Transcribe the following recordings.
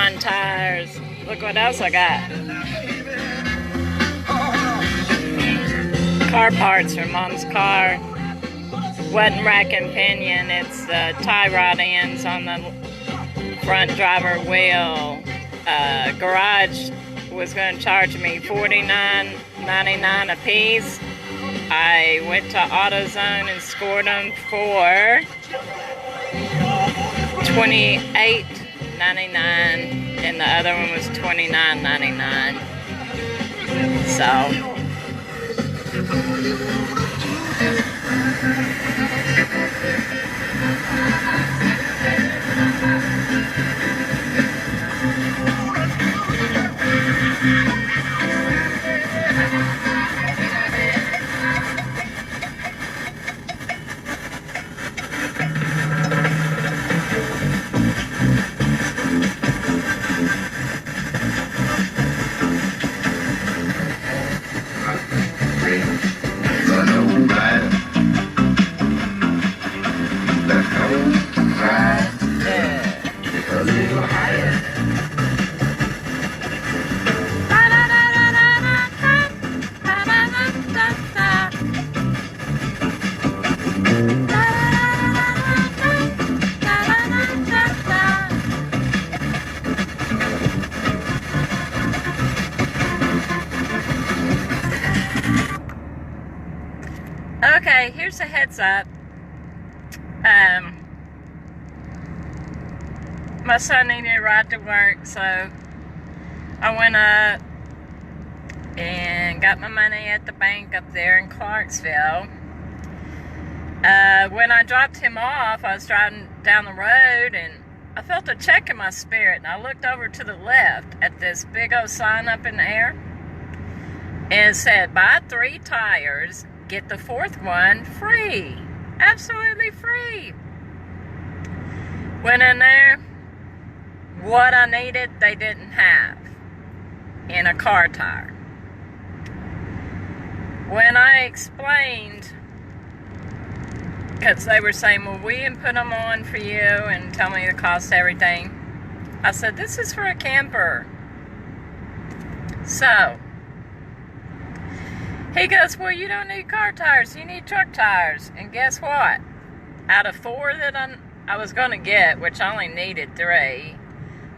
Avion tires. Look what else I got. Car parts for Mom's car. Wasn't rack and pinion. It's the tie rod ends on the front driver wheel. Garage was going to charge me $49.99 a piece. I went to AutoZone and scored them for $28.99, and the other one was $29.99. So okay, here's a heads up. My son needed a ride to work, so I went up and got my money at the bank up there in Clarksville. When I dropped him off, I was driving down the road and I felt a check in my spirit, and I looked over to the left at this big old sign up in the air, and it said, buy 3 tires, get the 4th one free. Absolutely free. Went in there. What I needed, they didn't have in a car tire. When I explained, because they were saying, well, we can put them on for you and tell me the cost of everything. I said, this is for a camper. So he goes, well, you don't need car tires, you need truck tires. And guess what? Out of 4 that I was going to get, which I only needed 3,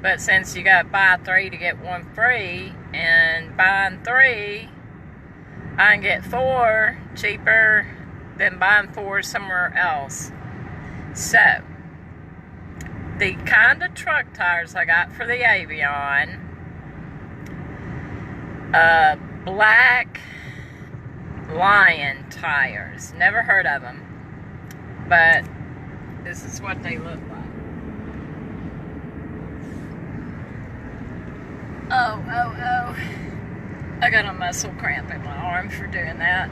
but since you got to buy 3 to get 1 free, and buying 3, I can get 4 cheaper than buying 4 somewhere else. So, the kind of truck tires I got for the Avion, black Lion tires. Never heard of them, but this is what they look like. Oh. I got a muscle cramp in my arm for doing that.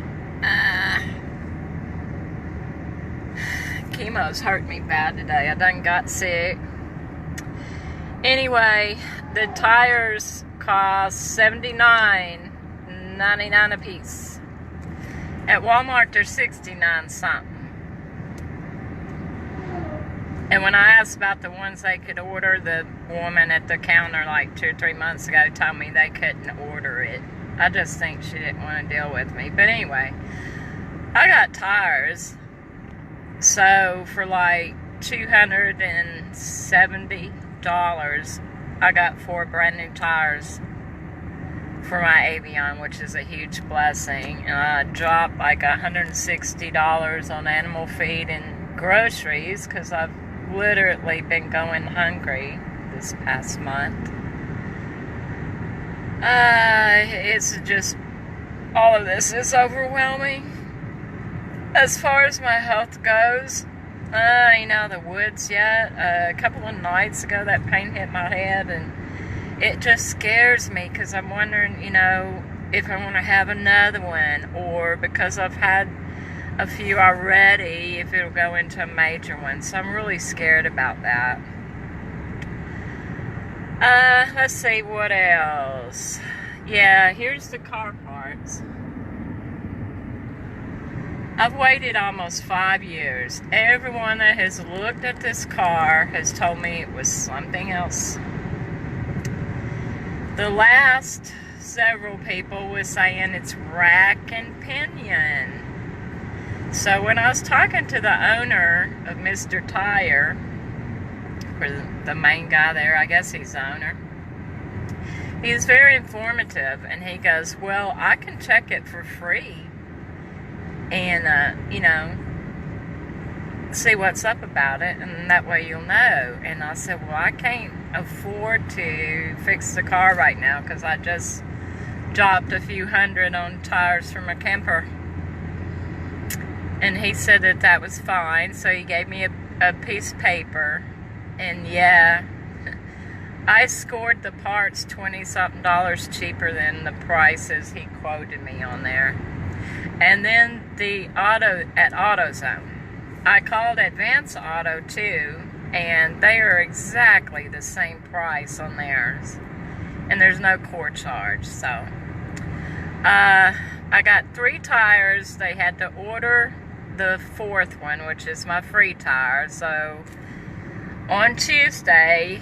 Chemo's hurt me bad today. I done got sick. Anyway, the tires cost $79.99 a piece. At Walmart, they're $69 something. And when I asked about the ones they could order, the woman at the counter like 2 or 3 months ago told me they couldn't order it. I just think she didn't want to deal with me. But anyway, I got tires. So for like $270, I got 4 brand new tires for my Avion, which is a huge blessing. And I dropped like $160 on animal feed and groceries because I've literally been going hungry this past month. It's just, all of this is overwhelming. As far as my health goes, ain't out of the woods yet. A couple of nights ago, that pain hit my head, and it just scares me because I'm wondering, if I want to have another one, or because I've had a few already, if it'll go into a major one. So I'm really scared about that. Let's see what else. Yeah, here's the car parts. I've waited almost 5 years. Everyone that has looked at this car has told me it was something else. The last several people were saying it's rack and pinion. So when I was talking to the owner of Mr. Tire, or the main guy there, I guess he's the owner, he's very informative, and he goes, well, I can check it for free and, see what's up about it, and that way you'll know. And I said, well, I can't afford to fix the car right now because I just dropped a few hundred on tires for my camper. And he said that that was fine, so he gave me a piece of paper, and yeah, I scored the parts $20-something cheaper than the prices he quoted me on there. And then at AutoZone, I called Advance Auto too, and they are exactly the same price on theirs, and there's no core charge. So I got 3 tires. They had to order the 4th one, which is my free tire. So on Tuesday,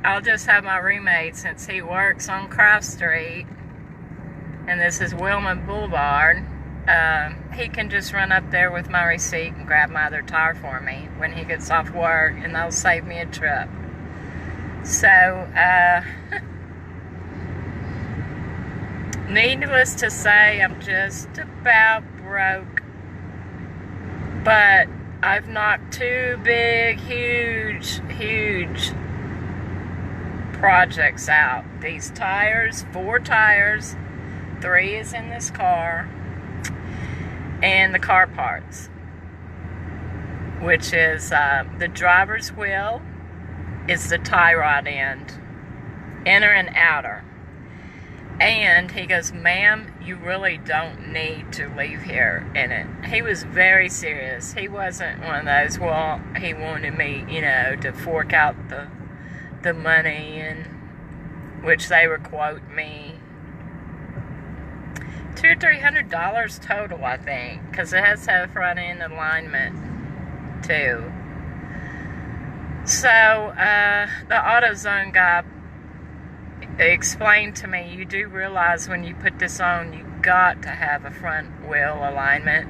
I'll just have my roommate, since he works on Craft Street, and this is Wilman Boulevard, he can just run up there with my receipt and grab my other tire for me when he gets off work, and that'll save me a trip. So, needless to say, I'm just about broke, but I've knocked 2 big, huge projects out. These tires, 4 tires, 3 is in this car, and the car parts, which is the driver's wheel, is the tie rod end, inner and outer. And he goes, ma'am, you really don't need to leave here in it. He was very serious. He wasn't one of those, well, he wanted me, to fork out the money, and which they were quoting me $200 or $300 total, I think, because it has to have front end alignment too. So the AutoZone guy explained to me, you do realize when you put this on, you got to have a front wheel alignment,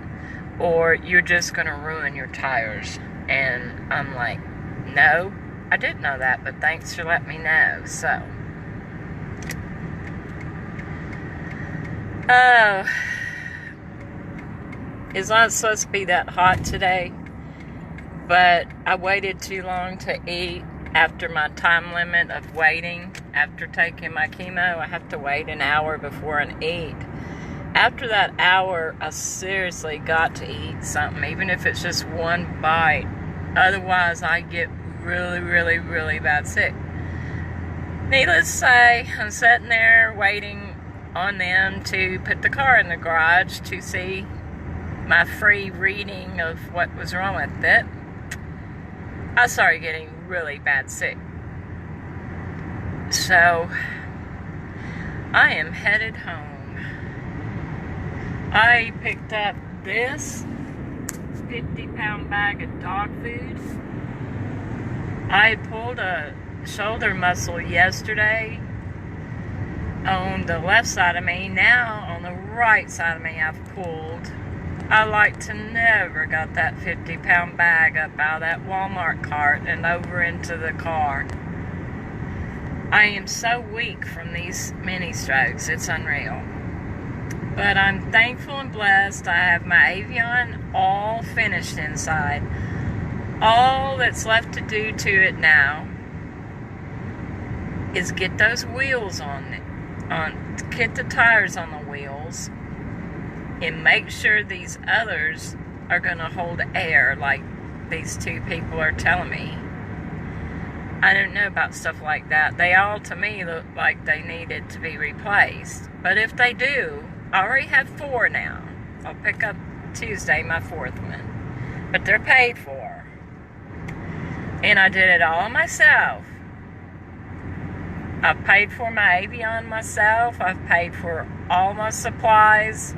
or you're just going to ruin your tires. And I'm like, no, I didn't know that, but thanks for letting me know. So, it's not supposed to be that hot today, but I waited too long to eat after my time limit of waiting. After taking my chemo, I have to wait an hour before I eat. After that hour, I seriously got to eat something, even if it's just one bite. Otherwise, I get really bad sick. Needless to say, I'm sitting there waiting on them to put the car in the garage to see my free reading of what was wrong with it. I started getting really bad sick. So, I am headed home. I picked up this 50-pound bag of dog food. I pulled a shoulder muscle yesterday on the left side of me. Now on the right side of me I've pulled. I like to never got that 50-pound bag up out of that Walmart cart and over into the car. I am so weak from these mini strokes, it's unreal. But I'm thankful and blessed. I have my Avion all finished inside. All that's left to do to it now is get those wheels get the tires on the wheels, and make sure these others are going to hold air like these 2 people are telling me. I don't know about stuff like that. They all, to me, look like they needed to be replaced. But if they do, I already have 4 now. I'll pick up Tuesday my 4th one. But they're paid for. And I did it all myself. I've paid for my Avion myself. I've paid for all my supplies,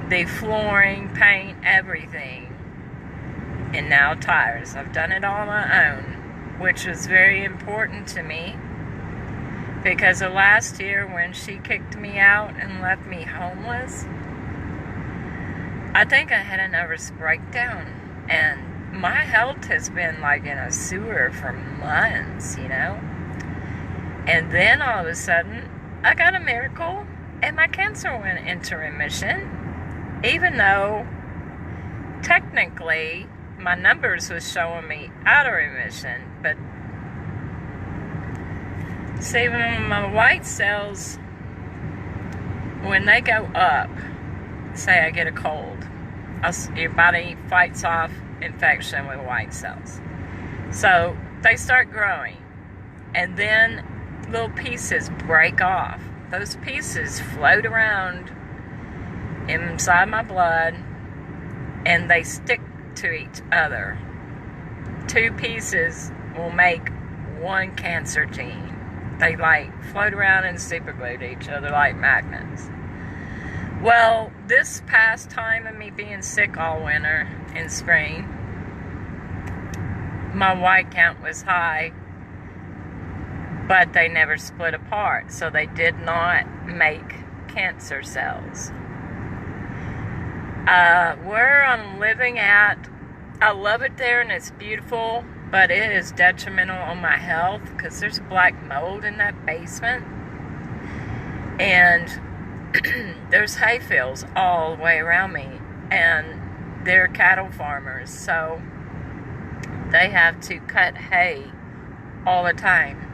the flooring, paint, everything. And now tires. I've done it all on my own, which is very important to me. Because of last year when she kicked me out and left me homeless, I think I had a nervous breakdown. And my health has been like in a sewer for months, you know. And then all of a sudden, I got a miracle and my cancer went into remission. Even though technically my numbers was showing me out of remission. But see, when my white cells, when they go up, say I get a cold, your body fights off infection with white cells. So they start growing, and then little pieces break off. Those pieces float around inside my blood, and they stick to each other. Two pieces will make one cancer gene. They like float around and superglue to each other like magnets. Well, this past time of me being sick all winter and spring, my white count was high, but they never split apart, so they did not make cancer cells. Where I'm living at, I love it there and it's beautiful, but it is detrimental on my health because there's black mold in that basement. And there's hay fields all the way around me, and they're cattle farmers, so they have to cut hay all the time.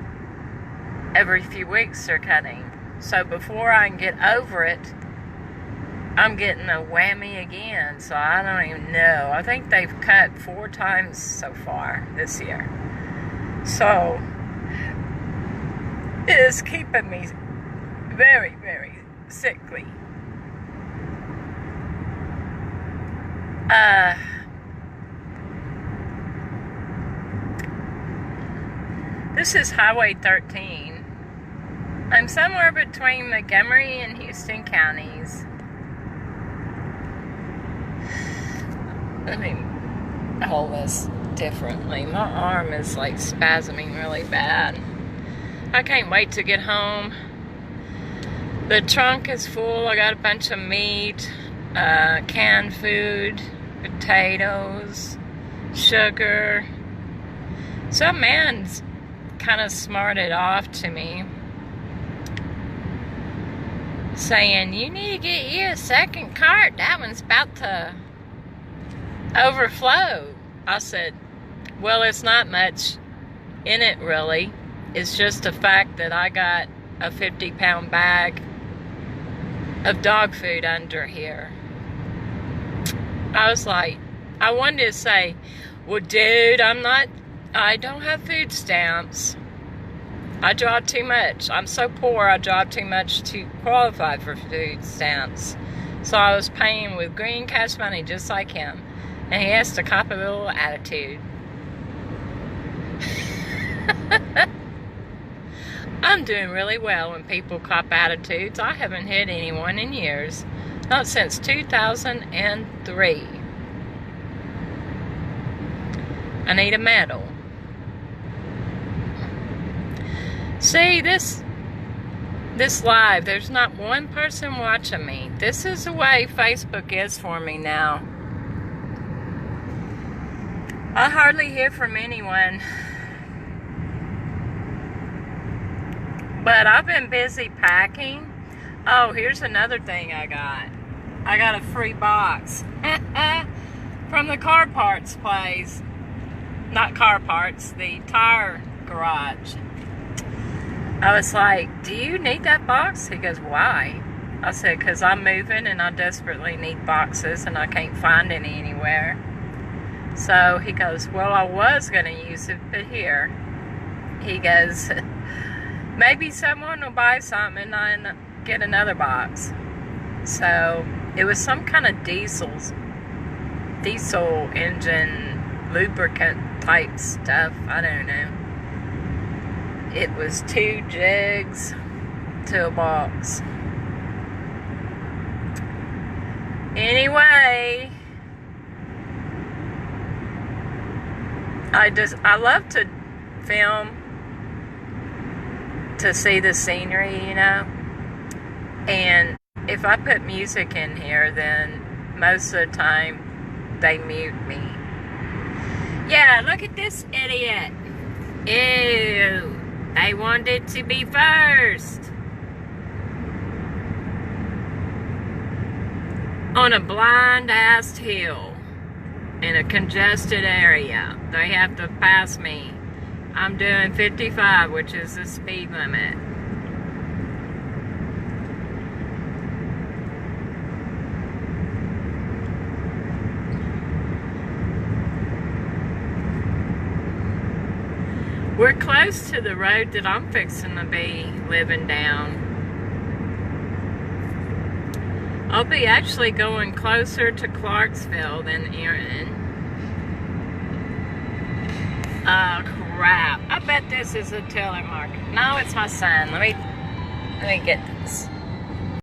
Every few weeks they're cutting. So before I can get over it, I'm getting a whammy again, so I don't even know. I think they've cut 4 times so far this year. So it is keeping me very, very sickly. This is Highway 13. I'm somewhere between Montgomery and Houston counties. Let me hold this differently. My arm is like spasming really bad. I can't wait to get home. The trunk is full. I got a bunch of meat, canned food, potatoes, sugar. Some man's kind of smarted off to me, saying, you need to get you a second cart. That one's about to overflow. I said, well, it's not much in it really. It's just the fact that I got a 50-pound bag of dog food under here. I was like, I wanted to say, well, dude, I don't have food stamps. I draw too much. I'm so poor, I draw too much to qualify for food stamps. So I was paying with green cash money just like him. And he has to cop a little attitude. I'm doing really well when people cop attitudes. I haven't hit anyone in years. Not since 2003. I need a medal. See, this live, there's not one person watching me. This is the way Facebook is for me now. I hardly hear from anyone. But I've been busy packing. Oh, here's another thing I got. I got a free box from the car parts place. Not car parts, the tire garage. I was like, do you need that box? He goes, why? I said, because I'm moving and I desperately need boxes and I can't find any anywhere. So he goes, well, I was going to use it, but here. He goes, maybe someone will buy something and I get another box. So it was some kind of diesel engine lubricant type stuff. I don't know. It was 2 jigs to a box. Anyway, I love to film to see the scenery, you know. And if I put music in here, then most of the time they mute me. Yeah, look at this idiot. Ew, I wanted to be first. On a blind-ass hill in a congested area, they have to pass me. I'm doing 55, which is the speed limit. We're close to the road that I'm fixing to be living down. I'll be actually going closer to Clarksville than Erin. Oh crap. I bet this is a telemarketer. No, it's my son. Let me get this.